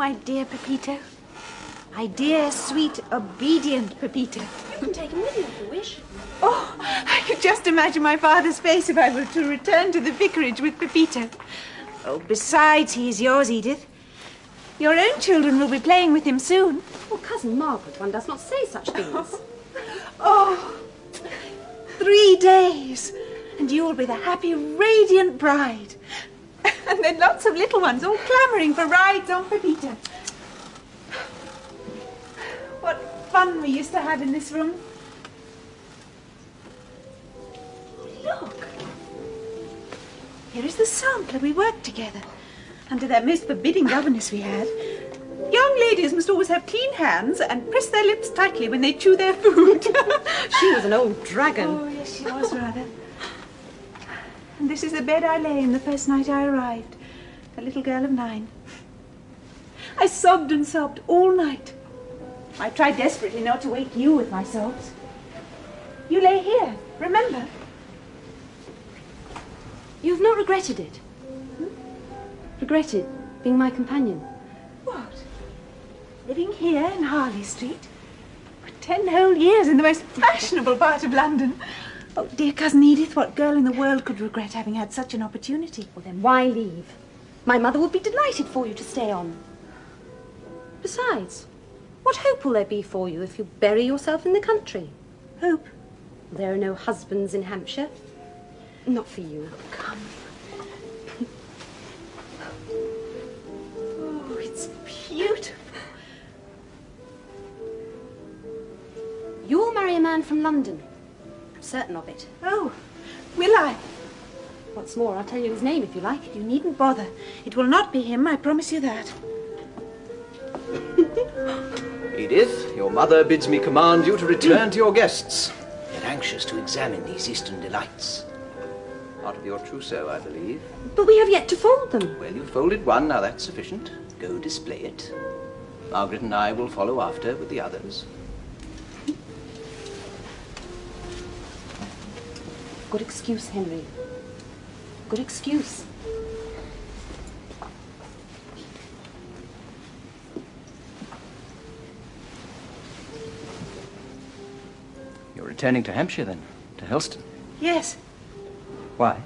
my dear Pepito. My dear, sweet, obedient Pepito. You can take him with you if you wish. Oh, I could just imagine my father's face if I were to return to the vicarage with Pepito. Oh, besides, he is yours, Edith. Your own children will be playing with him soon. Oh, Cousin Margaret, one does not say such things. Oh, 3 days, and you will be the happy, radiant bride. And then lots of little ones all clamouring for rides on Pepito. What fun we used to have in this room. Look. Here is the sampler we worked together. Under that most forbidding governess we had. Young ladies must always have clean hands and press their lips tightly when they chew their food. She was an old dragon. Oh, yes, she was rather. And this is the bed I lay in the first night I arrived. A little girl of 9. I sobbed and sobbed all night. I tried desperately not to wake you with my sobs. You lay here, remember? You have not regretted it? Regretted being my companion? What? Living here in Harley Street? For 10 whole years in the most fashionable part of London. Oh, dear Cousin Edith, what girl in the world could regret having had such an opportunity? Well, then why leave? My mother would be delighted for you to stay on. Besides, what hope will there be for you if you bury yourself in the country? Hope? There are no husbands in Hampshire. Not for you. Come. Oh, it's beautiful. You'll marry a man from London. I'm certain of it. Oh, will I? What's more, I'll tell you his name if you like. You needn't bother. It will not be him, I promise you that. Edith, your mother bids me command you to return to your guests. They're anxious to examine these eastern delights. Part of your trousseau, I believe. But we have yet to fold them. Well, you folded one, now that's sufficient. Go display it. Margaret and I will follow after with the others. Good excuse, Henry. Good excuse. You're returning to Hampshire, then? To Helston? Yes. Why?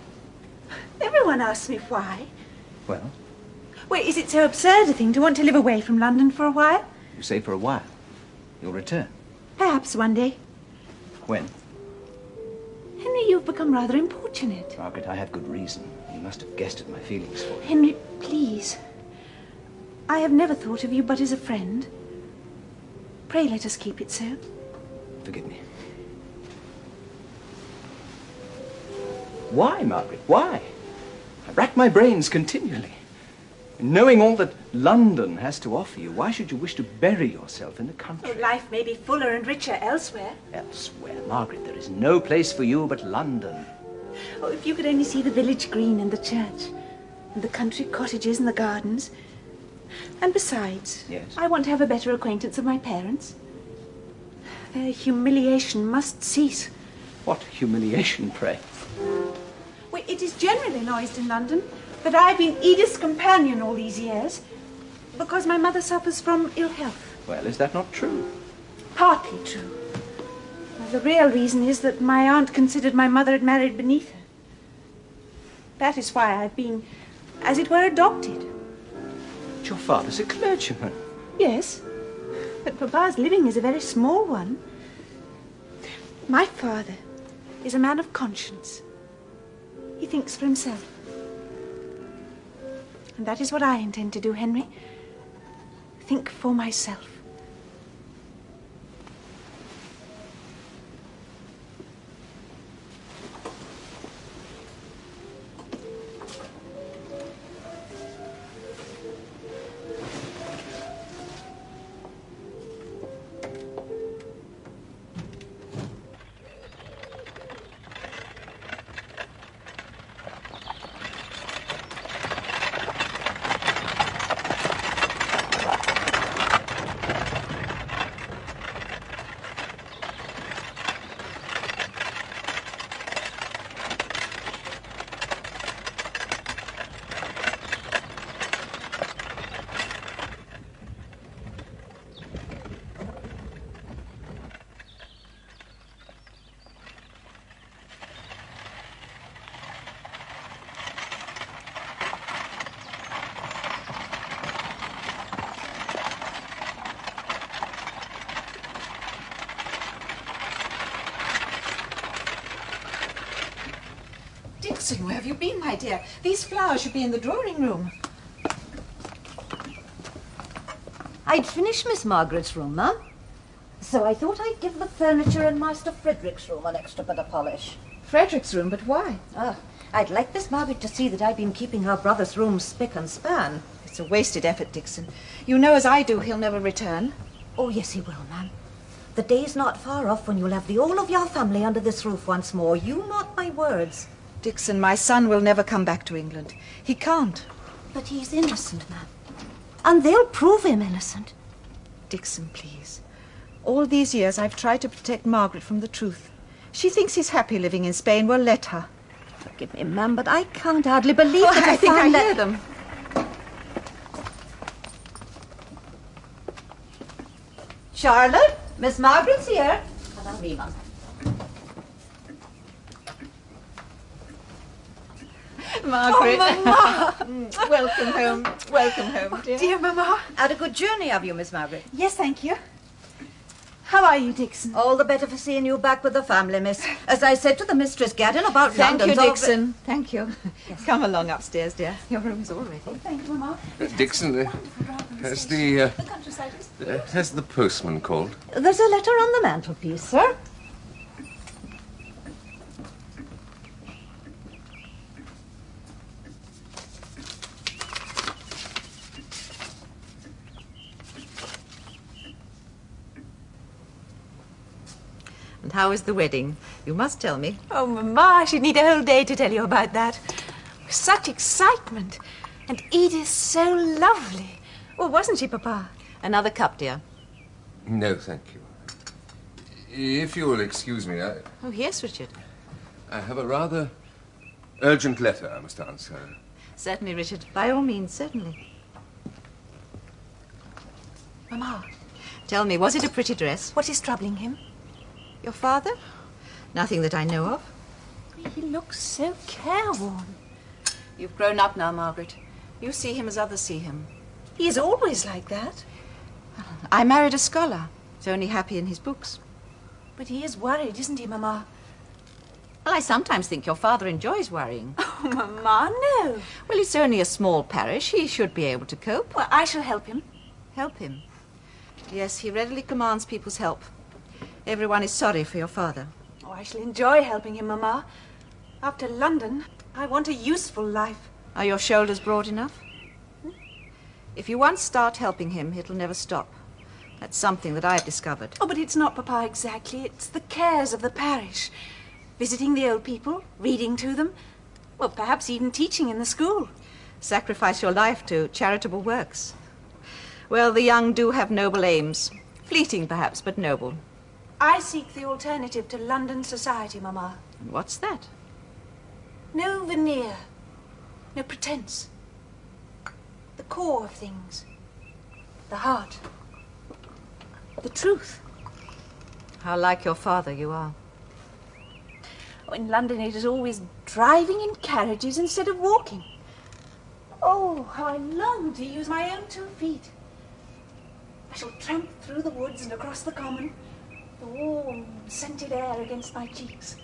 Everyone asks me why. Well, Well, is it so absurd a thing to want to live away from London for a while? you say for a while. You'll return. Perhaps one day. When? Henry, you've become rather importunate. Margaret, I have good reason. You must have guessed at my feelings for you. Henry, please. I have never thought of you but as a friend. Pray let us keep it so. Forgive me. Why, Margaret? Why? I rack my brains continually. Knowing all that London has to offer you, why should you wish to bury yourself in the country? Oh, life may be fuller and richer elsewhere. Elsewhere, Margaret, there is no place for you but London. Oh, if you could only see the village green and the church, and the country cottages and the gardens. And besides, Yes? I want to have a better acquaintance of my parents. Their humiliation must cease. What humiliation, pray? Well, it is generally noised in London that I've been Edith's companion all these years because my mother suffers from ill health. Well, is that not true? Partly true. Well, the real reason is that my aunt considered my mother had married beneath her. That is why I've been, as it were, adopted. But your father's a clergyman. Yes, but Papa's living is a very small one. My father is a man of conscience. He thinks for himself. And that is what I intend to do, Henry. Think for myself. Dixon, where have you been, my dear? These flowers should be in the drawing room. I'd finished Miss Margaret's room, Mum. So I thought I'd give the furniture in Master Frederick's room an extra bit of polish. Frederick's room, but why? I'd like Miss Margaret to see that I've been keeping her brother's room spick and span. It's a wasted effort, Dixon. You know as I do he'll never return. Oh, yes, he will, Ma'am. The day's not far off when you'll have the whole of your family under this roof once more. You mark my words. Dixon, my son will never come back to England. He can't. But he's innocent, Ma'am. And they'll prove him innocent. Dixon, please. All these years I've tried to protect Margaret from the truth. She thinks he's happy living in Spain. Well, let her. Forgive me, Ma'am, but I can't hardly believe that I think I found hear them. Charlotte, Miss Margaret's here. Hello, me, Mum. Margaret. Oh, Mama. Welcome home. Welcome home, dear. Dear Mama. Had a good journey, have you, Miss Margaret? Yes, thank you. How are you, Dixon? All the better for seeing you back with the family, miss. As I said to the mistress Gaddon about Thank you, London's Dixon. Thank you. Yes. Come along upstairs, dear. Your room's all ready. Thank you, Mama. Dixon, has The countryside is... has the postman called? There's a letter on the mantelpiece, sir. And how is the wedding? You must tell me. Oh, Mama, I should need a whole day to tell you about that. Such excitement. And Edith so lovely. Well, wasn't she, Papa? Another cup, dear. No, thank you. If you'll excuse me, Oh, yes, Richard. I have a rather urgent letter I must answer. Certainly, Richard. By all means, certainly. Mama, Tell me, was it a pretty dress? what is troubling him? Your father? Nothing that I know of. He looks so careworn. You've grown up now, Margaret. You see him as others see him. He is always like that. I married a scholar. He's only happy in his books. But he is worried, isn't he, Mama? Well, I sometimes think your father enjoys worrying. Oh, Mama, no. Well, it's only a small parish. He should be able to cope. Well, I shall help him. Help him. Yes, he readily commands people's help. Everyone is sorry for your father. Oh, I shall enjoy helping him, Mama. After London, I want a useful life. Are your shoulders broad enough? If you once start helping him, it'll never stop. That's something that I've discovered. Oh, but it's not, Papa, exactly. It's the cares of the parish. Visiting the old people, reading to them. Well, perhaps even teaching in the school. Sacrifice your life to charitable works. Well, the young do have noble aims. Fleeting, perhaps, but noble. I seek the alternative to London society, Mama. And what's that? No veneer. No pretense. The core of things. The heart. The truth. How like your father you are. Oh, in London it is always driving in carriages instead of walking. Oh, how I long to use my own 2 feet. I shall tramp through the woods and across the common, the warm, scented air against my cheeks.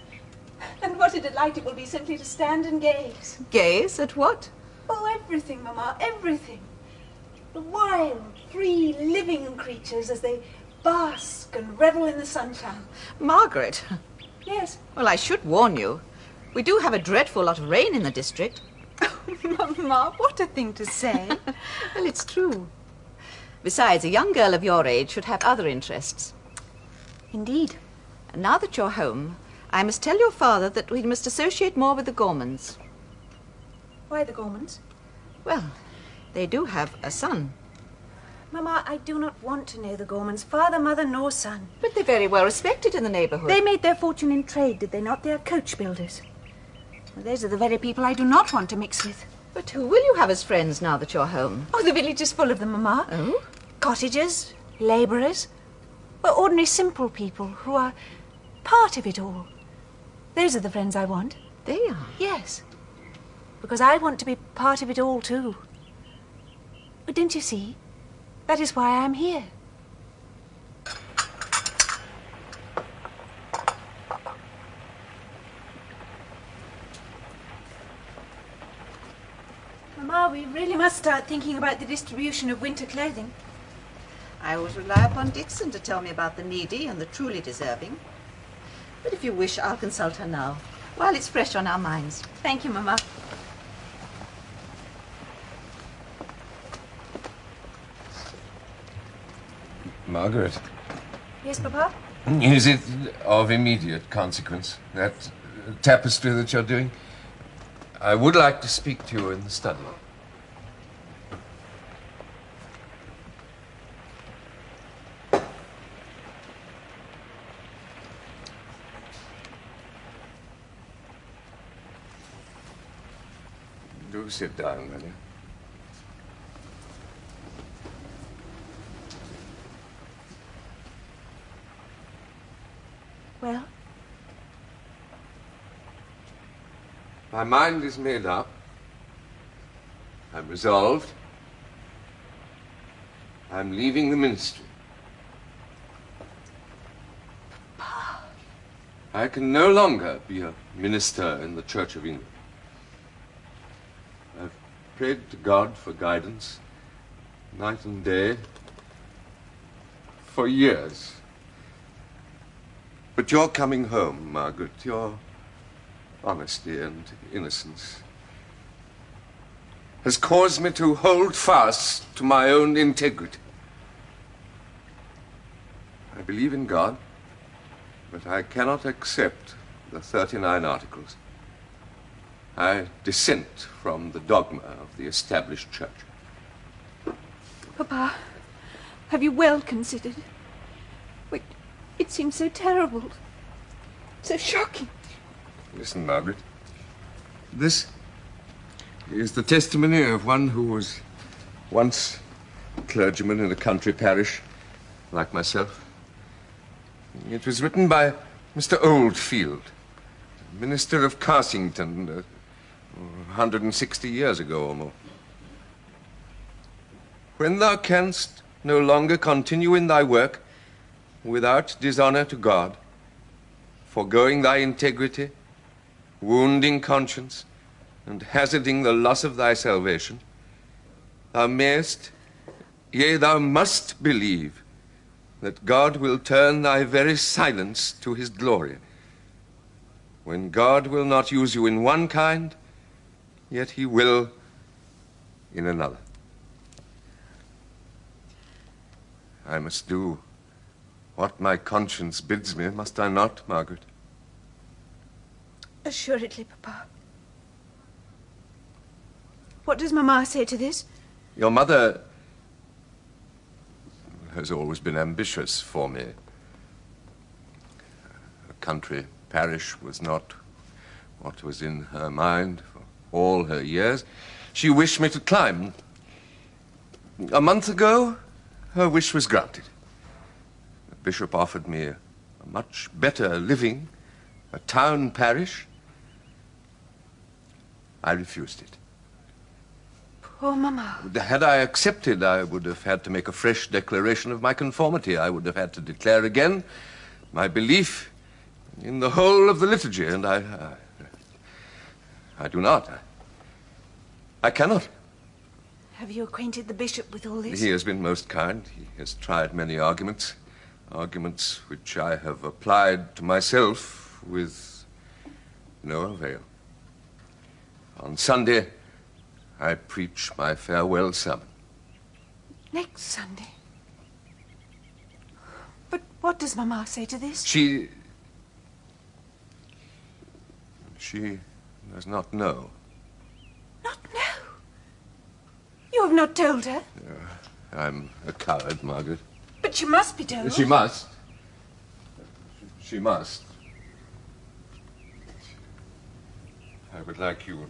And what a delight it will be simply to stand and gaze. Gaze at what? Oh, everything, Mama, everything. The wild, free, living creatures as they bask and revel in the sunshine. Margaret. Yes. Well, I should warn you. We do have a dreadful lot of rain in the district. Oh, Mama, what a thing to say. Well, it's true. Besides, a young girl of your age should have other interests. Indeed. And now that you're home, I must tell your father that we must associate more with the Gormans. Why the Gormans? Well, they do have a son. Mama, I do not want to know the Gormans, father, mother, nor son. But they're very well respected in the neighbourhood. They made their fortune in trade, did they not? They are coach builders. Well, those are the very people I do not want to mix with. But who will you have as friends now that you're home? Oh, the village is full of them, Mama. Oh? Cottagers, labourers. Well, ordinary simple people who are part of it all. Those are the friends I want. They are? Yes. Because I want to be part of it all, too. But don't you see? That is why I am here. really must start thinking about the distribution of winter clothing. I always rely upon Dixon to tell me about the needy and the truly deserving. But if you wish, I'll consult her now, while it's fresh on our minds. Thank you, Mamma. Margaret, Yes, Papa? is it of immediate consequence, that tapestry that you're doing? I would like to speak to you in the study. Do sit down, will you? Well? My mind is made up. I'm resolved. I'm leaving the ministry. Papa. I can no longer be a minister in the Church of England. I've prayed to God for guidance, night and day, for years. But your coming home, Margaret, your honesty and innocence, has caused me to hold fast to my own integrity. I believe in God, but I cannot accept the 39 Articles. I dissent from the dogma of the established church. Papa, have you well considered? It seems so terrible, so shocking. Listen, Margaret. This is the testimony of one who was once a clergyman in a country parish, like myself. It was written by Mr. Oldfield, minister of Carsington, 160 years ago or more. When thou canst no longer continue in thy work without dishonor to God, foregoing thy integrity, wounding conscience, and hazarding the loss of thy salvation, thou mayest, yea, thou must believe that God will turn thy very silence to his glory. When God will not use you in one kind, yet he will in another. I must do what my conscience bids me, must I not, Margaret? Assuredly, Papa. What does Mamma say to this? Your mother has always been ambitious for me. A country parish was not what was in her mind for all her years. She wished me to climb. A month ago, her wish was granted. The bishop offered me a much better living, a town parish. I refused it. Poor Mamma. Had I accepted, I would have had to make a fresh declaration of my conformity. I would have had to declare again my belief in the whole of the liturgy, and I do not. I cannot. Have you acquainted the bishop with all this? He has been most kind. He has tried many arguments which I have applied to myself with no avail. On Sunday, I preach my farewell sermon. Next Sunday? But what does Mamma say to this? She does not know. Not know? You have not told her? I'm a coward, Margaret. But you must be told. She must. She must. I would like you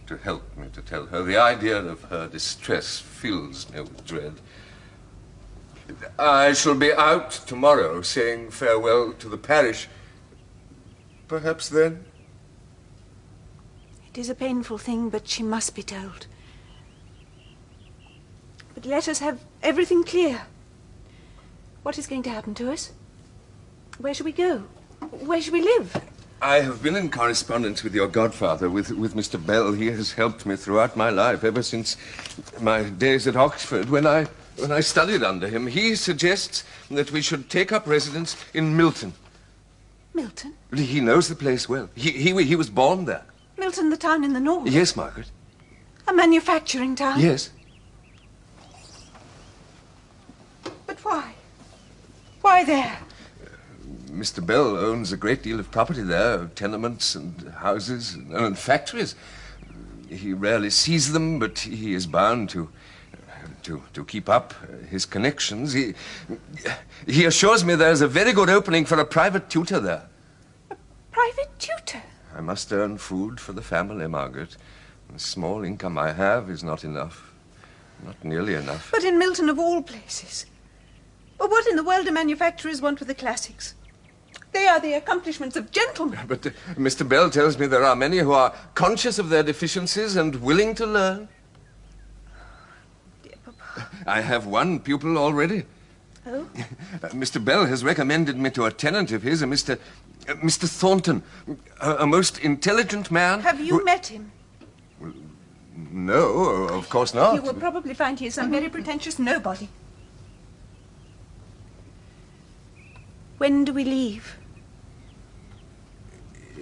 to help me to tell her. The idea of her distress fills me with dread. I shall be out tomorrow saying farewell to the parish. Perhaps then. It is a painful thing, but she must be told. But let us have everything clear. What is going to happen to us? Where shall we go? Where shall we live? I have been in correspondence with your godfather, with Mr. Bell. He has helped me throughout my life, ever since my days at Oxford, when I studied under him. He suggests that we should take up residence in Milton. Milton? He knows the place well. He was born there. Milton, the town in the north? Yes, Margaret. A manufacturing town? Yes. But why? Why there? Mr. Bell owns a great deal of property there, tenements and houses and factories. He rarely sees them, but he is bound to keep up his connections. He assures me there's a very good opening for a private tutor there. A private tutor? I must earn food for the family, Margaret. The small income I have is not enough. Not nearly enough. But in Milton, of all places. But what in the world do manufacturers want with the classics? They are the accomplishments of gentlemen. But Mr. Bell tells me there are many who are conscious of their deficiencies and willing to learn. Dear Papa. I have one pupil already. Oh? Mr. Bell has recommended me to a tenant of his, Mr. Thornton, a most intelligent man. Have you met him? No, of course not. You will probably find he is some very pretentious nobody. When do we leave?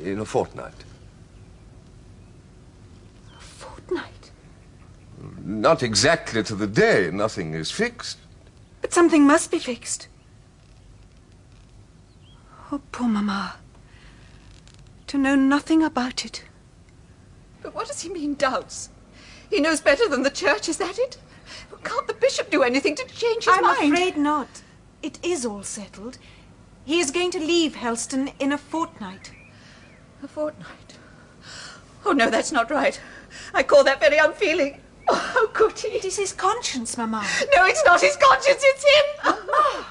In a fortnight. A fortnight? Not exactly to the day. Nothing is fixed. But something must be fixed. Oh, poor Mama. To know nothing about it. But what does he mean, doubts? He knows better than the church, is that it? Can't the bishop do anything to change his mind? I'm afraid not. It is all settled. He is going to leave Helston in a fortnight. A fortnight? Oh, no, that's not right. I call that very unfeeling. Oh, how could he? It is his conscience, Mamma. No, it's not his conscience, it's him. Mamma!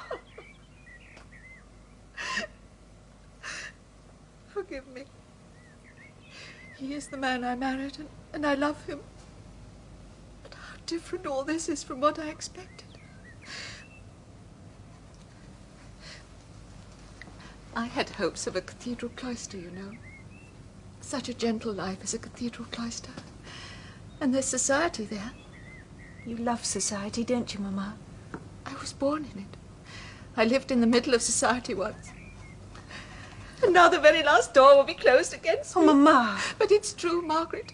Forgive me. He is the man I married, and I love him. But how different all this is from what I expected. I had hopes of a cathedral cloister, you know. Such a gentle life as a cathedral cloister. And there's society there. You love society, don't you, Mamma? I was born in it. I lived in the middle of society once. And now the very last door will be closed against me. Oh, Mamma! But it's true, Margaret.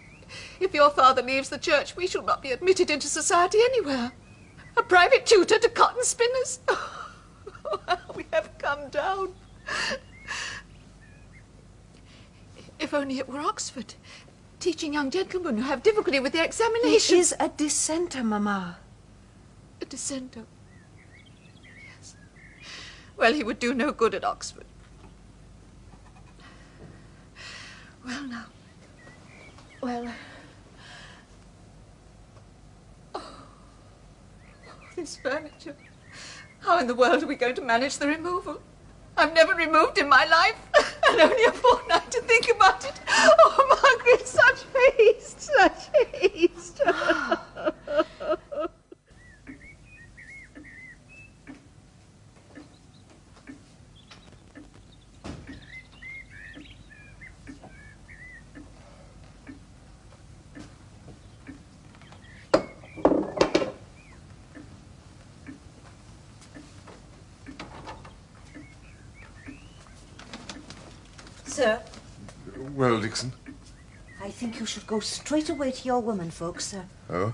If your father leaves the church, we shall not be admitted into society anywhere. A private tutor to cotton spinners. Oh, how we have come down. If only it were Oxford, teaching young gentlemen who have difficulty with their examinations. He is a dissenter, Mamma. A dissenter? Yes. Well, he would do no good at Oxford. Well, now. Well. Oh, this furniture. How in the world are we going to manage the removal? I've never removed in my life, and only a fortnight to think about it. Oh, Margaret, such haste, such haste. Sir, Well, Dixon. I think you should go straight away to your women folks, sir. Oh?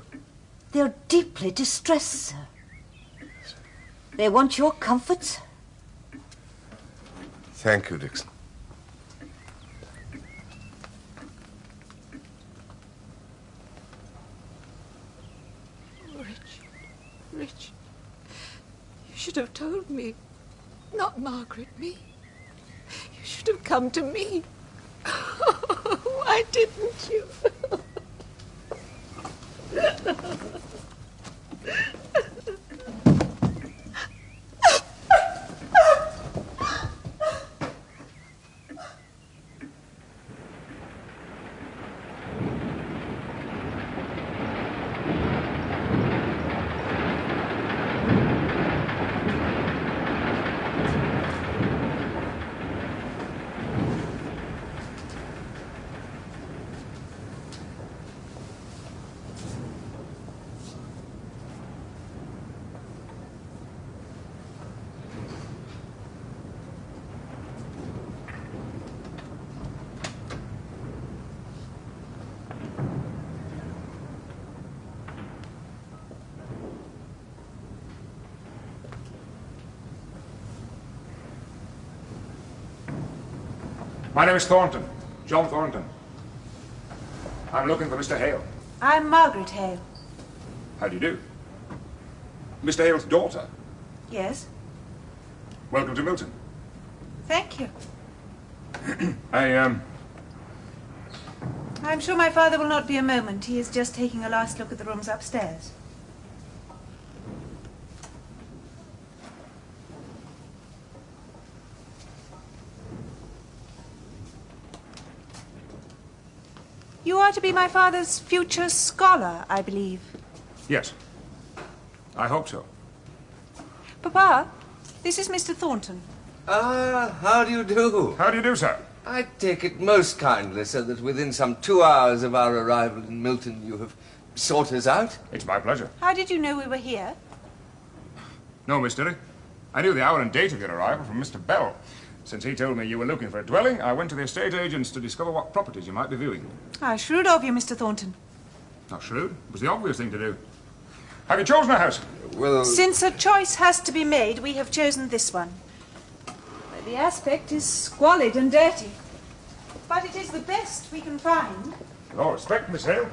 They're deeply distressed, sir. They want your comforts. Thank you, Dixon. Richard, you should have told me. Not Margaret, me. You should have come to me. Why didn't you? My name is Thornton. John Thornton. I'm looking for Mr. Hale. I'm Margaret Hale. How do you do? Mr. Hale's daughter. Yes? Welcome to Milton. Thank you. I'm sure my father will not be a moment. He is just taking a last look at the rooms upstairs. You are to be my father's future scholar, I believe. Yes. I hope so. Papa, this is Mr. Thornton. Ah, how do you do? How do you do, sir? I take it most kindly, sir, that within some 2 hours of our arrival in Milton you have sought us out. It's my pleasure. How did you know we were here? No mystery. I knew the hour and date of your arrival from Mr. Bell. Since he told me you were looking for a dwelling, I went to the estate agents to discover what properties you might be viewing. How shrewd of you, Mr. Thornton. Not shrewd. It was the obvious thing to do. Have you chosen a house? Well, Since a choice has to be made, we have chosen this one. The aspect is squalid and dirty. But it is the best we can find. With all respect, Miss Hale,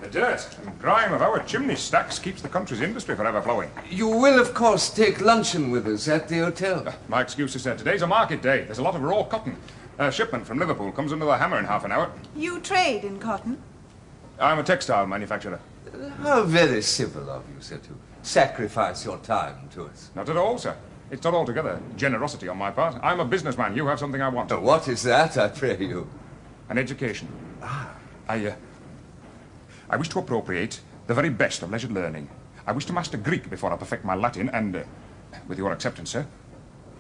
the dirt and grime of our chimney stacks keeps the country's industry forever flowing. you will, of course, take luncheon with us at the hotel. My excuse is, sir, today's a market day. There's a lot of raw cotton. A shipment from Liverpool comes under the hammer in half an hour. You trade in cotton. I'm a textile manufacturer. How very civil of you, sir, to sacrifice your time to us. Not at all, sir. It's not altogether generosity on my part. I'm a businessman. You have something I want. What is that, I pray you? An education. I wish to appropriate the very best of leisured learning. I wish to master Greek before I perfect my Latin, and, with your acceptance, sir,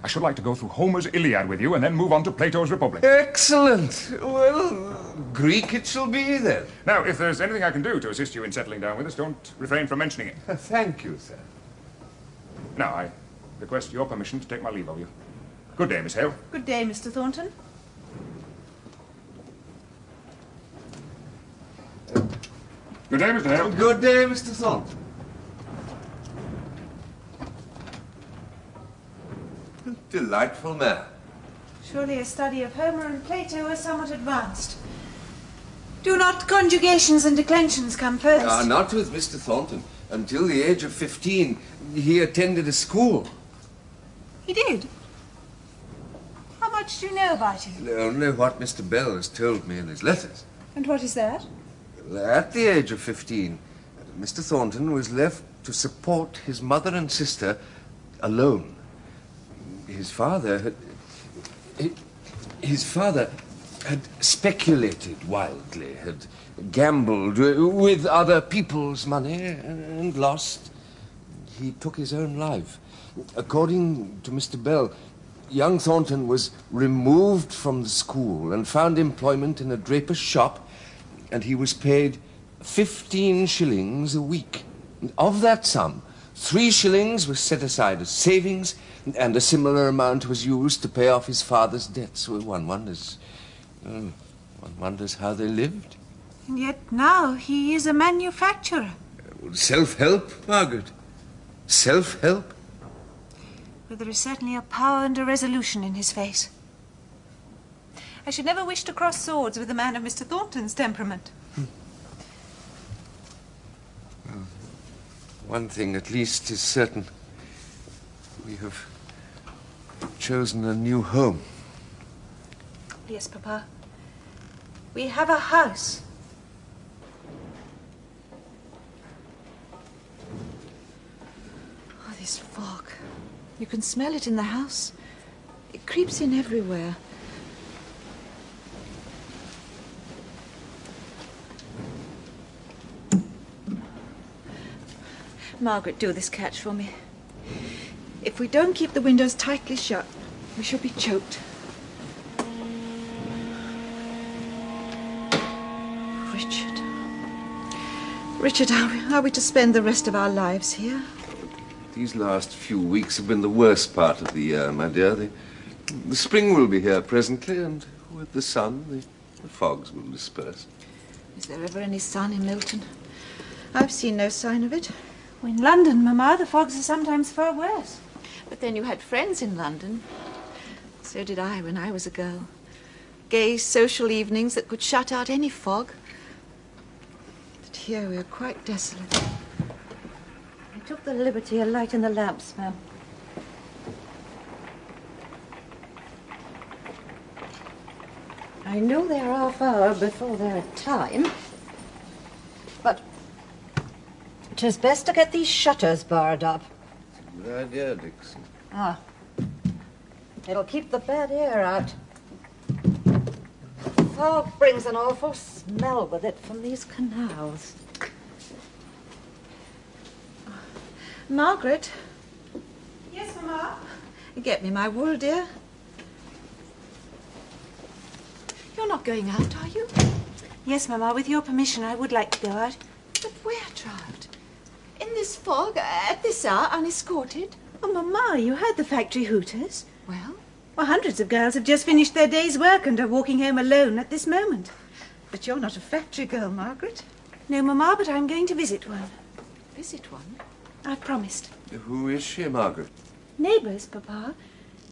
I should like to go through Homer's Iliad with you and then move on to Plato's Republic. Excellent. Well, Greek it shall be, then. Now, if there's anything I can do to assist you in settling down with us, don't refrain from mentioning it. Thank you, sir. Now, I request your permission to take my leave of you. Good day, Miss Hale. Good day, Mr. Thornton. Good day, Mr. Hale. Good day, Mr. Thornton. Delightful man. Surely a study of Homer and Plato is somewhat advanced. Do not conjugations and declensions come first? Not with Mr. Thornton. Until the age of 15, he attended a school. He did? How much do you know about him? Only what Mr. Bell has told me in his letters. And what is that? At the age of 15, Mr. Thornton was left to support his mother and sister alone. His father had speculated wildly, had gambled with other people's money and lost. He took his own life. According to Mr. Bell, young Thornton was removed from the school and found employment in a draper's shop, and he was paid 15 shillings a week. And of that sum, 3 shillings was set aside as savings, and a similar amount was used to pay off his father's debts. Well, one wonders how they lived. And yet now he is a manufacturer. Self-help, Margaret. Self-help. But there is certainly a power and a resolution in his face. I should never wish to cross swords with a man of Mr. Thornton's temperament. Well, one thing at least is certain. We have chosen a new home. Yes, Papa. We have a house. Oh, this fog. You can smell it in the house. It creeps in everywhere. Margaret, do this catch for me. If we don't keep the windows tightly shut, we shall be choked. Richard. Richard, how are we to spend the rest of our lives here? These last few weeks have been the worst part of the year, my dear. The spring will be here presently, and with the sun, the fogs will disperse. Is there ever any sun in Milton? I've seen no sign of it. In London, Mamma, the fogs are sometimes far worse. But then you had friends in London. So did I when I was a girl. gay social evenings that could shut out any fog. But here we are quite desolate. I took the liberty of lighting the lamps, ma'am. I know they're half hour before their time, but 'tis best to get these shutters barred up. Good idea, Dixon. Ah, it'll keep the bad air out. Fog brings an awful smell with it from these canals. Margaret, Yes, Mamma? get me my wool, dear. You're not going out, are you? Yes, Mamma. With your permission, I would like to go out. But where, child? In this fog, at this hour, unescorted? Oh, Mamma, you heard the factory hooters. Well, Well, hundreds of girls have just finished their day's work and are walking home alone at this moment. but you're not a factory girl, Margaret. No, Mamma, but I'm going to visit one. Visit one? I've promised. Who is she, Margaret? Neighbours, Papa.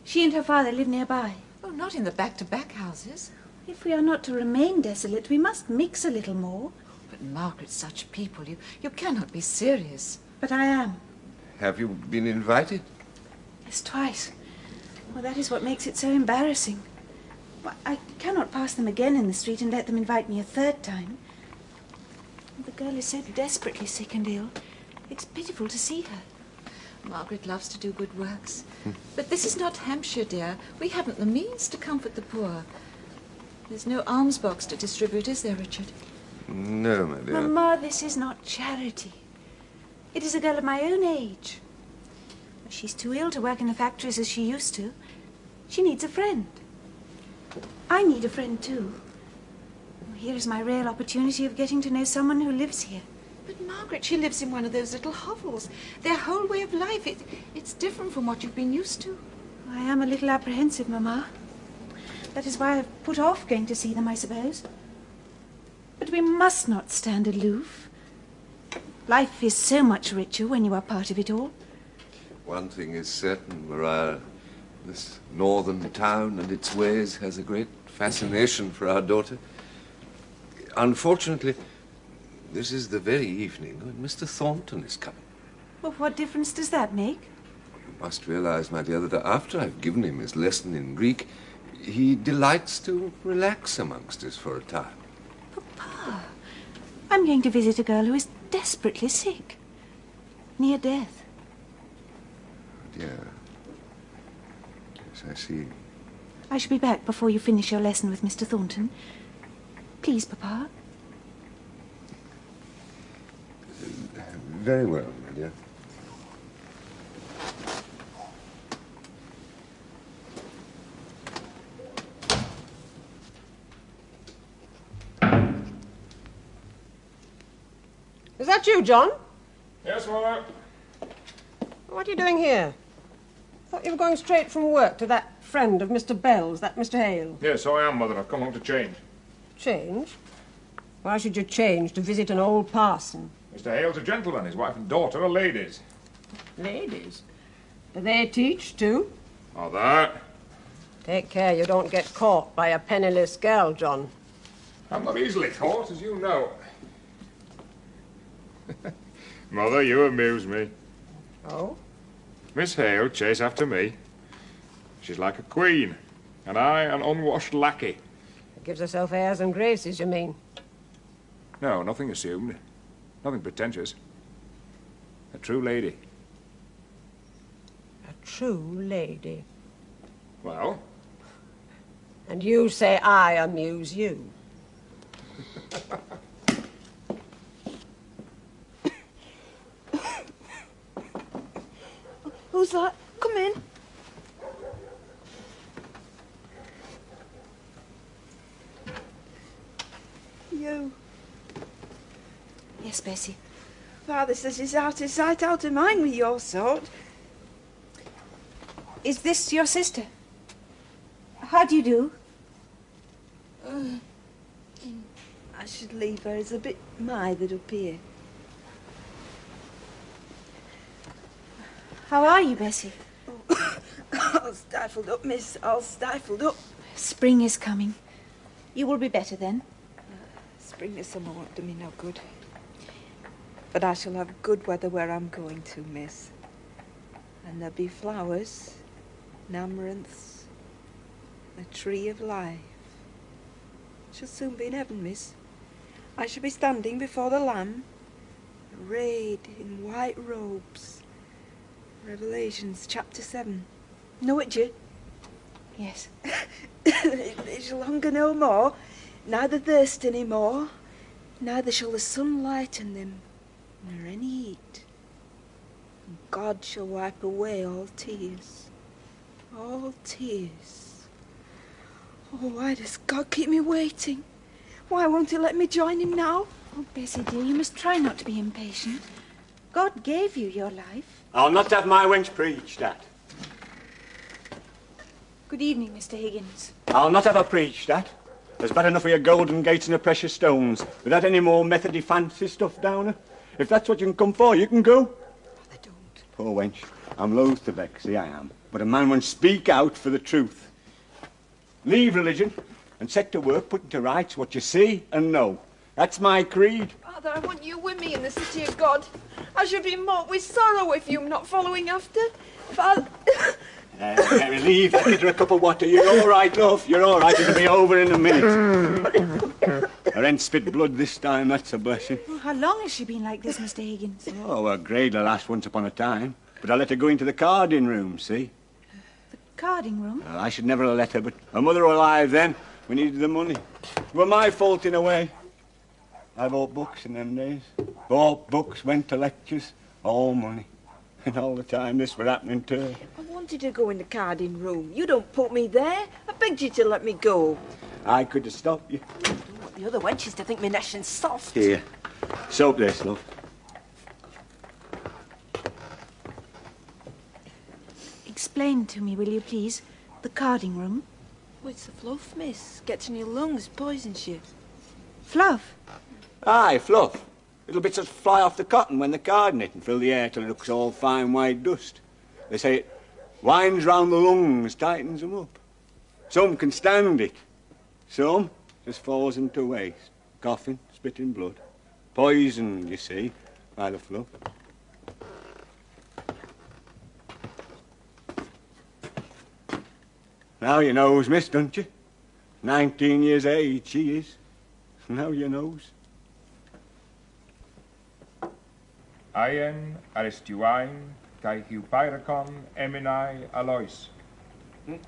She and her father live nearby. Oh, not in the back-to-back houses. If we are not to remain desolate, we must mix a little more. But Margaret, such people, you cannot be serious. But I am. Have you been invited? Yes, twice. Well, that is what makes it so embarrassing. Why, I cannot pass them again in the street and let them invite me a third time. The girl is so desperately sick and ill. It's pitiful to see her. Margaret loves to do good works. But this is not Hampshire, dear. We haven't the means to comfort the poor. There's no alms box to distribute, is there, Richard? No, my dear. Mamma, this is not charity. It is a girl of my own age. She's too ill to work in the factories as she used to. She needs a friend. I need a friend too. Here is my rare opportunity of getting to know someone who lives here. But Margaret, she lives in one of those little hovels. Their whole way of life, it's different from what you've been used to. I am a little apprehensive, Mamma. That is why I've put off going to see them, I suppose. But we must not stand aloof. Life is so much richer when you are part of it all. One thing is certain, Maria. This northern town and its ways has a great fascination for our daughter. Unfortunately, this is the very evening when Mr. Thornton is coming. Well, what difference does that make? You must realize, my dear, that after I've given him his lesson in Greek, he delights to relax amongst us for a time. Papa, I'm going to visit a girl who is desperately sick. Near death. Dear. Yes, I see. I shall be back before you finish your lesson with Mr. Thornton. Please, Papa. Very well, my dear. Is that you, John? Yes, Mother. What are you doing here? I thought you were going straight from work to that friend of Mr. Bell's, that Mr. Hale. Yes, so I am, Mother. I've come home to change. Change? Why should you change to visit an old parson? Mr. Hale's a gentleman. His wife and daughter are ladies. Ladies? Do they teach, too? Oh, that? Take care you don't get caught by a penniless girl, John. I'm not easily caught, as you know. Mother, you amuse me. Oh? Miss Hale chase after me. She's like a queen, and I an unwashed lackey. Gives herself airs and graces, you mean? No, nothing assumed. Nothing pretentious. A true lady. A true lady. Well? And you say I amuse you. Who's that? Come in. You. Yes, Bessie. Father says he's out of sight, out of mind with your sort. Is this your sister? How do you do? I should leave her. It's a bit mithered up here. How are you, Bessie? All stifled up, miss. All stifled up. Spring is coming. You will be better then. Spring to summer won't do me no good. But I shall have good weather where I'm going to, miss. And there'll be flowers, and amaranths, a tree of life. Shall soon be in heaven, miss. I shall be standing before the Lamb, arrayed in white robes. Revelations chapter 7. Know it, you? Yes. It shall hunger no more, neither thirst any more, neither shall the sun lighten them, nor any heat. And God shall wipe away all tears. All tears. Oh, why does God keep me waiting? Why won't he let me join him now? Oh, Bessie dear, you must try not to be impatient. God gave you your life. I'll not have my wench preached at. Good evening, Mr. Higgins. I'll not have her preached at. There's bad enough of your golden gates and your precious stones, without any more methody fancy stuff down her. If that's what you can come for, you can go. They don't. Poor wench, I'm loath to vex, I am. But a man won't speak out for the truth. Leave religion and set to work putting to rights what you see and know. That's my creed. Father, I want you with me in the city of God. I should be marked with sorrow if you're not following after. Father... Mary, leave that kid a cup of water. You're all right, love. You're all right. It'll be over in a minute. Her ain't spit blood this time. That's a blessing. Oh, how long has she been like this, Mr. Higgins? Oh, her grade will last once upon a time. But I let her go into the carding room, see? The carding room? Well, I should never have let her, but her mother was alive then. We needed the money. It were my fault in a way. I bought books in them days. Bought books, went to lectures, all money. And all the time this was happening to her. I wanted to go in the carding room. You don't put me there. I begged you to let me go. I could have stopped you. I don't want the other wenches to think me nashing soft. Here, soap this, love. Explain to me, will you please, the carding room? Oh, it's the fluff, miss. Gets in your lungs, poisons you. Fluff? Aye, fluff. Little bits that fly off the cotton when they're carding it and fill the air till it looks all fine white dust. They say it winds round the lungs, tightens them up. Some can stand it. Some just falls into waste. Coughing, spitting blood. Poisoned, you see, by the fluff. Now you knows, miss, don't you? 19 years age, she is. Now you knows. Ian Aristuine, kai Pyracon, Eminai Alois. And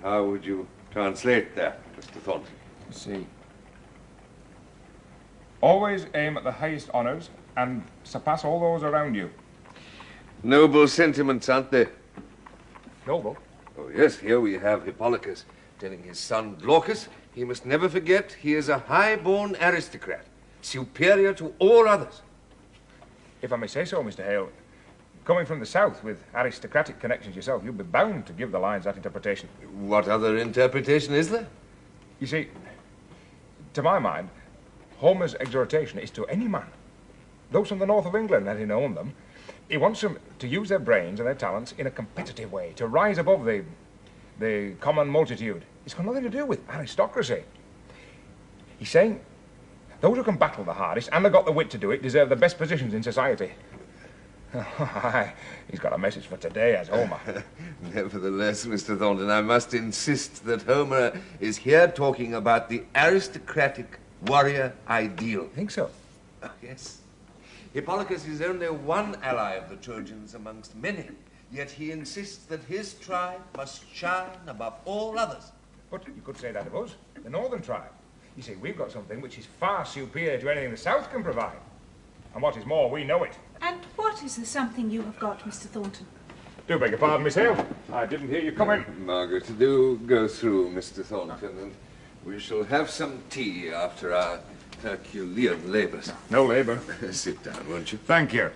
how would you translate that, Mr. Thornton? See. Always aim at the highest honours and surpass all those around you. Noble sentiments, aren't they? Noble? Oh, yes, here we have Hippolocus telling his son Glaucus he must never forget he is a high-born aristocrat, superior to all others. If I may say so, Mr. Hale, coming from the south with aristocratic connections yourself, you'd be bound to give the lines that interpretation. What other interpretation is there? You see, to my mind, Homer's exhortation is to any man, those from the north of England, let him own them. He wants them to use their brains and their talents in a competitive way, to rise above the common multitude. It's got nothing to do with aristocracy. He's saying those who can battle the hardest and have got the wit to do it deserve the best positions in society. He's got a message for today, as Homer. Nevertheless, Mr. Thornton, I must insist that Homer is here talking about the aristocratic warrior ideal. Think so? Oh, yes. Hippolocus is only one ally of the Trojans amongst many, yet he insists that his tribe must shine above all others. But you could say that of us, the northern tribe. You see, we've got something which is far superior to anything the south can provide. And what is more, we know it. And what is the something you have got, Mr. Thornton? Do beg your pardon, Miss Hale. I didn't hear you come in. Margaret, do go through, Mr. Thornton, and we shall have some tea after our Herculean labours. No labour. Sit down, won't you? Thank you.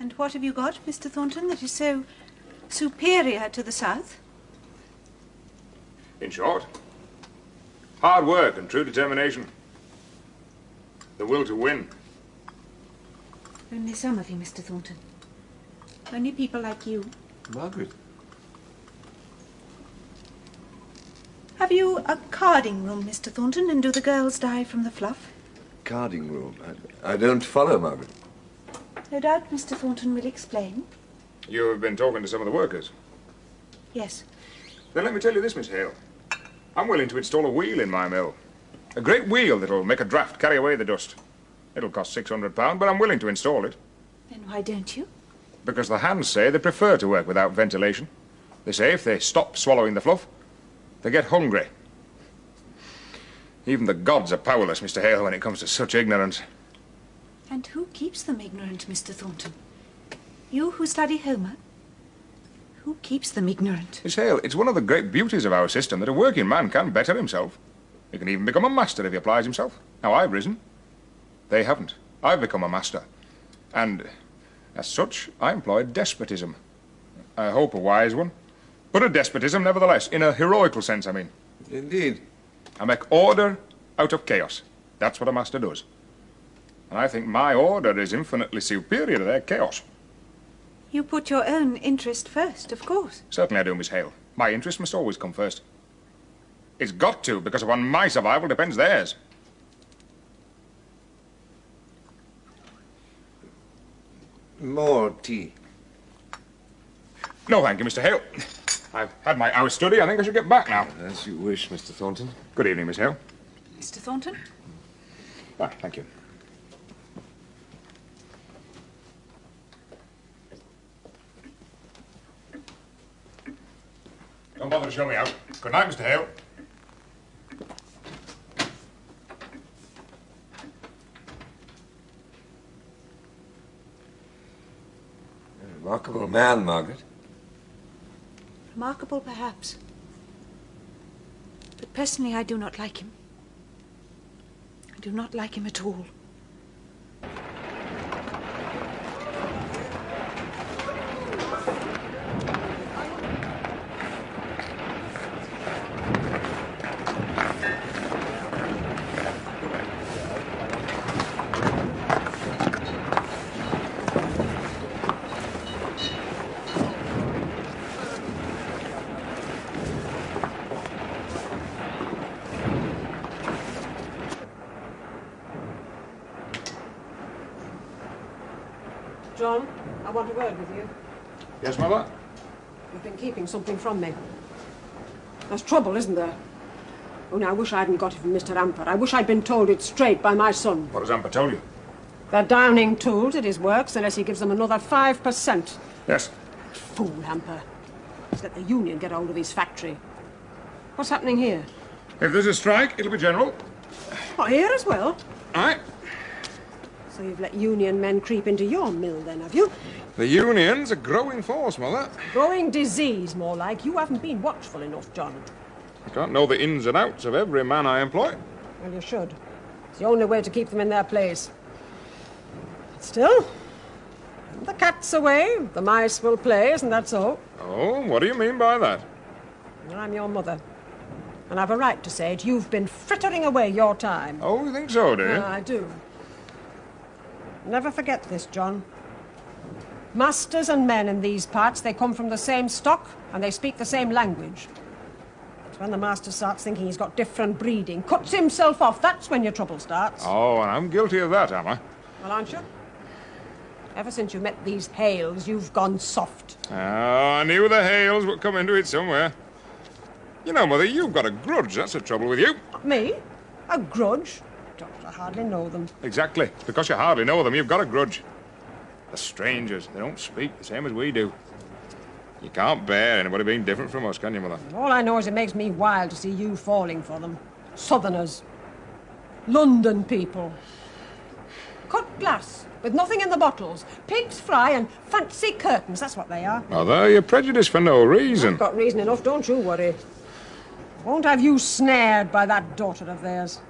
And what have you got, Mr. Thornton, that is so superior to the south? In short, hard work and true determination. The will to win. Only some of you, Mr. Thornton. Only people like you. Margaret. Have you a carding room, Mr. Thornton, and do the girls die from the fluff? Carding room? I don't follow, Margaret. No doubt Mr. Thornton will explain. You have been talking to some of the workers? Yes. Then let me tell you this, Miss Hale. I'm willing to install a wheel in my mill. A great wheel that'll make a draft carry away the dust. It'll cost £600, but I'm willing to install it. Then why don't you? Because the hands say they prefer to work without ventilation. They say if they stop swallowing the fluff, they get hungry. Even the gods are powerless, Mr. Hale, when it comes to such ignorance. And who keeps them ignorant, Mr. Thornton? You who study Homer? Who keeps them ignorant? Miss Hale, it's one of the great beauties of our system that a working man can better himself. He can even become a master if he applies himself. Now, I've risen. They haven't. I've become a master. And, as such, I employ despotism. I hope a wise one. But a despotism, nevertheless, in a heroical sense, I mean. Indeed. I make order out of chaos. That's what a master does. And I think my order is infinitely superior to their chaos. You put your own interest first, of course. Certainly I do, Miss Hale. My interest must always come first. It's got to, because upon my survival depends theirs. More tea. No, thank you, Mr. Hale. I've had my hour's study. I think I should get back now. As you wish, Mr. Thornton. Good evening, Miss Hale. Mr. Thornton? Ah, thank you. Don't bother to show me out. Good night, Mr. Hale. A remarkable man, Margaret. Remarkable, perhaps. But personally, I do not like him. I do not like him at all. John, I want a word with you. Yes, Mother? You've been keeping something from me. There's trouble, isn't there? Only I wish I hadn't got it from Mr. Amper. I wish I'd been told it straight by my son. What has Amper told you? They're downing tools at his works unless he gives them another 5%. Yes. Fool, Amper. He's let the union get hold of his factory. What's happening here? If there's a strike, it'll be general. What, here as well? Aye. So you've let union men creep into your mill, then, have you? The union's a growing force, Mother. Growing disease, more like. You haven't been watchful enough, John. I can't know the ins and outs of every man I employ. Well, you should. It's the only way to keep them in their place. But still, when the cat's away, the mice will play, isn't that so? Oh, what do you mean by that? Well, I'm your mother. And I've a right to say it. You've been frittering away your time. Oh, you think so, do you? I do. Never forget this, John. Masters and men in these parts, they come from the same stock and they speak the same language. It's when the master starts thinking he's got different breeding, cuts himself off, that's when your trouble starts. Oh, and I'm guilty of that, am I? Well, aren't you? Ever since you met these Hales, you've gone soft. Oh, I knew the Hales would come into it somewhere. You know, Mother, you've got a grudge. That's the trouble with you. Me? A grudge? Don't I hardly know them. Exactly. Because you hardly know them, you've got a grudge. The strangers, they don't speak the same as we do. You can't bear anybody being different from us, can you, Mother? All I know is it makes me wild to see you falling for them. Southerners. London people. Cut glass, with nothing in the bottles. Pig's fry and fancy curtains, that's what they are. Mother, you're prejudiced for no reason. I've got reason enough, don't you worry. Won't have you snared by that daughter of theirs.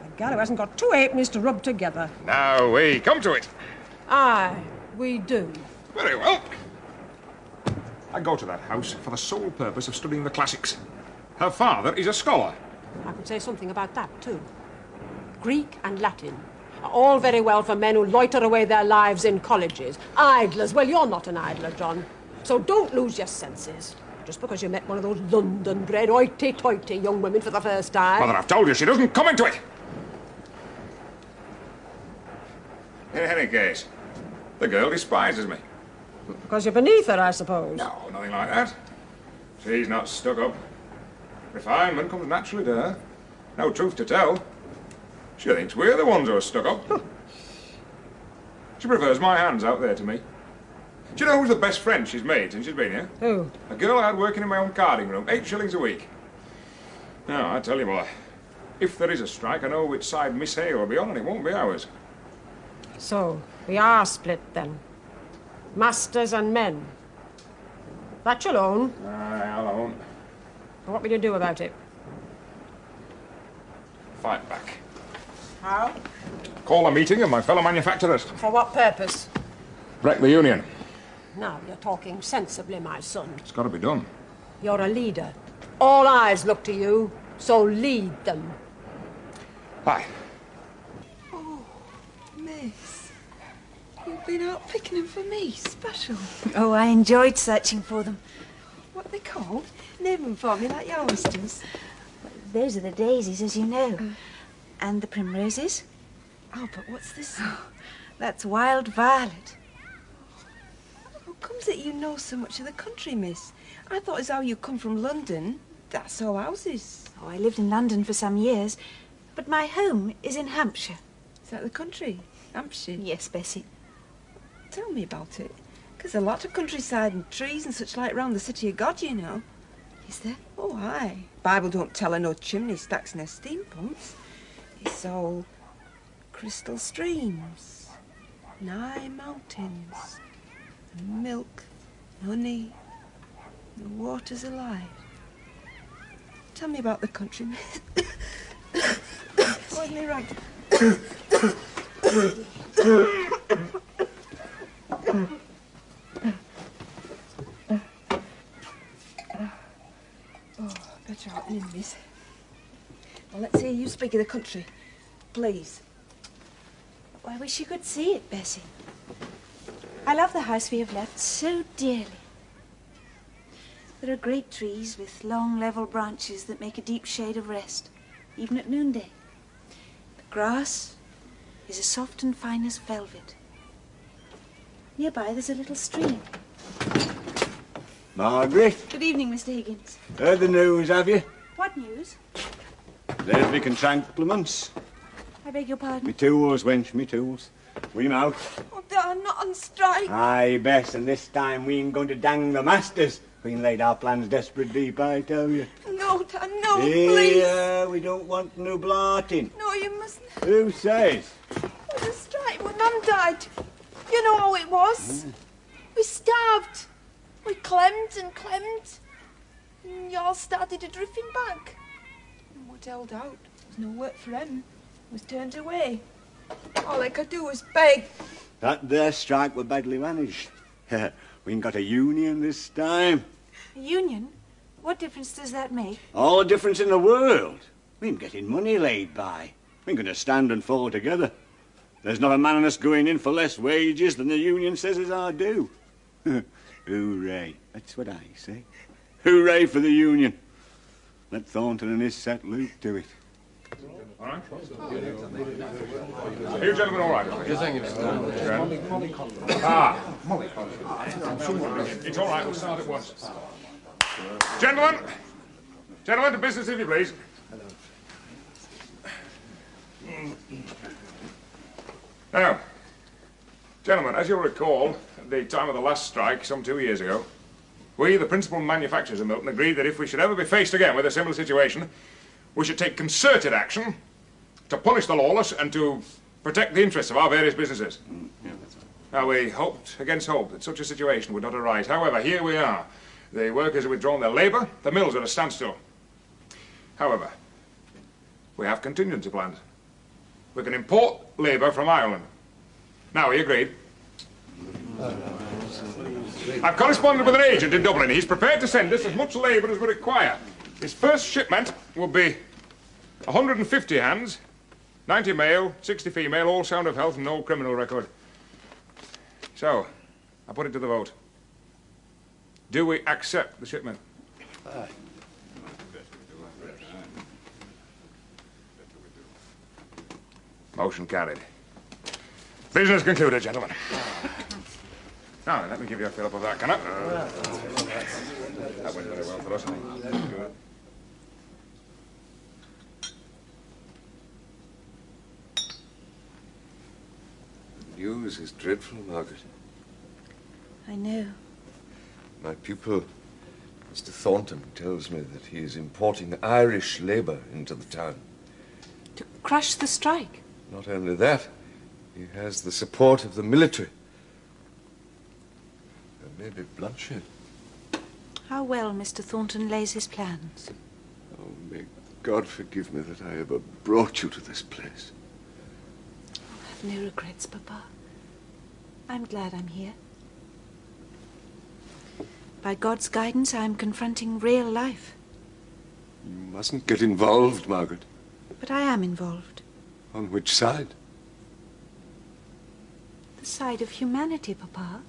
A gal who hasn't got two halfpennies to rub together. Now, we come to it. Aye, we do. Very well. I go to that house for the sole purpose of studying the classics. Her father is a scholar. I could say something about that, too. Greek and Latin are all very well for men who loiter away their lives in colleges. Idlers. Well, you're not an idler, John. So don't lose your senses. Just because you met one of those London-bred, hoity-toity young women for the first time. Mother, I've told you she doesn't come into it. In any case, the girl despises me. Because you're beneath her, I suppose. No, nothing like that. She's not stuck up. Refinement comes naturally to her. No truth to tell. She thinks we're the ones who are stuck up. She prefers my hands out there to me. Do you know who's the best friend she's made since she's been here? Who? A girl I had working in my own carding room, 8 shillings a week. Now, I tell you what, if there is a strike, I know which side Miss Hay will be on, and it won't be ours. So, we are split then. Masters and men. That you'll own. Aye, I'll own. What will you do about it? Fight back. How? Call a meeting of my fellow manufacturers. For what purpose? Wreck the union. Now you're talking sensibly, my son. It's got to be done. You're a leader. All eyes look to you, so lead them. Aye. Oh, Miss, you've been out picking them for me, special. Oh, I enjoyed searching for them. What are they called? Name them for me like you always do. Those are the daisies, as you know. And the primroses. Oh, but what's this? That's wild violet. How comes it you know so much of the country, miss? I thought as how you come from London. That's all houses. Oh, I lived in London for some years, but my home is in Hampshire. Is that the country? Hampshire? Yes, Bessie. Tell me about it. 'Cause a lot of countryside and trees and such like round the city of God, you know. Is there? Oh, aye. Bible don't tell her no chimney stacks and no steam pumps. It's all crystal streams, and high mountains, and milk, and honey, and the waters alive. Tell me about the country. Where's me rag? Oh, better out in miss. Well, let's hear you speak of the country, please. Oh, I wish you could see it, Bessie. I love the house we have left so dearly. There are great trees with long, level branches that make a deep shade of rest, even at noonday. The grass is as soft and fine as velvet. Nearby, there's a little stream. Margaret, Good evening, Mr. Higgins. heard the news, have you? What news? There's Vic and Tranklements. I beg your pardon? Me tools, wench, me tools. We'm out. Oh, they're not on strike. Aye, Bess, and this time we ain't going to dang the masters. We laid our plans desperate deep, I tell you. No, Dad, no, please. Yeah, we don't want no blarting. No, you mustn't. Who says? It was a strike when Mum died. You know how it was. We starved. We clemmed and clemmed. And y'all started a drifting back. And what held out was no work for them. Was turned away. All they could do was beg. That there strike were badly managed. We ain't got a union this time. A union? What difference does that make? All the difference in the world. We ain't getting money laid by. We ain't going to stand and fall together. There's not a man in us going in for less wages than the union says is our due. Hooray. That's what I say. Hooray for the union. Let Thornton and his set Luke do it. All right? Are you gentlemen all right? It's all right, we'll start at once. Gentlemen, to business if you please. Now, gentlemen, as you'll recall, at the time of the last strike, some 2 years ago, we, the principal manufacturers of Milton, agreed that if we should ever be faced again with a similar situation, we should take concerted action to punish the lawless and to protect the interests of our various businesses. Now, we hoped against hope that such a situation would not arise. However, here we are. The workers have withdrawn their labour, the mills are at a standstill. However, we have contingency plans. We can import labour from Ireland. Now, we agreed. I've corresponded with an agent in Dublin. He's prepared to send us as much labour as we require. His first shipment will be 150 hands, 90 male, 60 female, all sound of health and no criminal record. So, I put it to the vote. Do we accept the shipment? Motion carried. Business concluded, gentlemen. Now, let me give you a fill-up of that, can I? That went very well for us, I think. The news is dreadful, Margaret. I know. My pupil, Mr. Thornton, tells me that he is importing Irish labour into the town. To crush the strike? Not only that, he has the support of the military. There may be bloodshed. How well Mr. Thornton lays his plans. Oh, may God forgive me that I ever brought you to this place. I have no regrets, Papa. I'm glad I'm here. By God's guidance, I'm confronting real life. You mustn't get involved, Margaret. But I am involved. On which side? The side of humanity, Papa.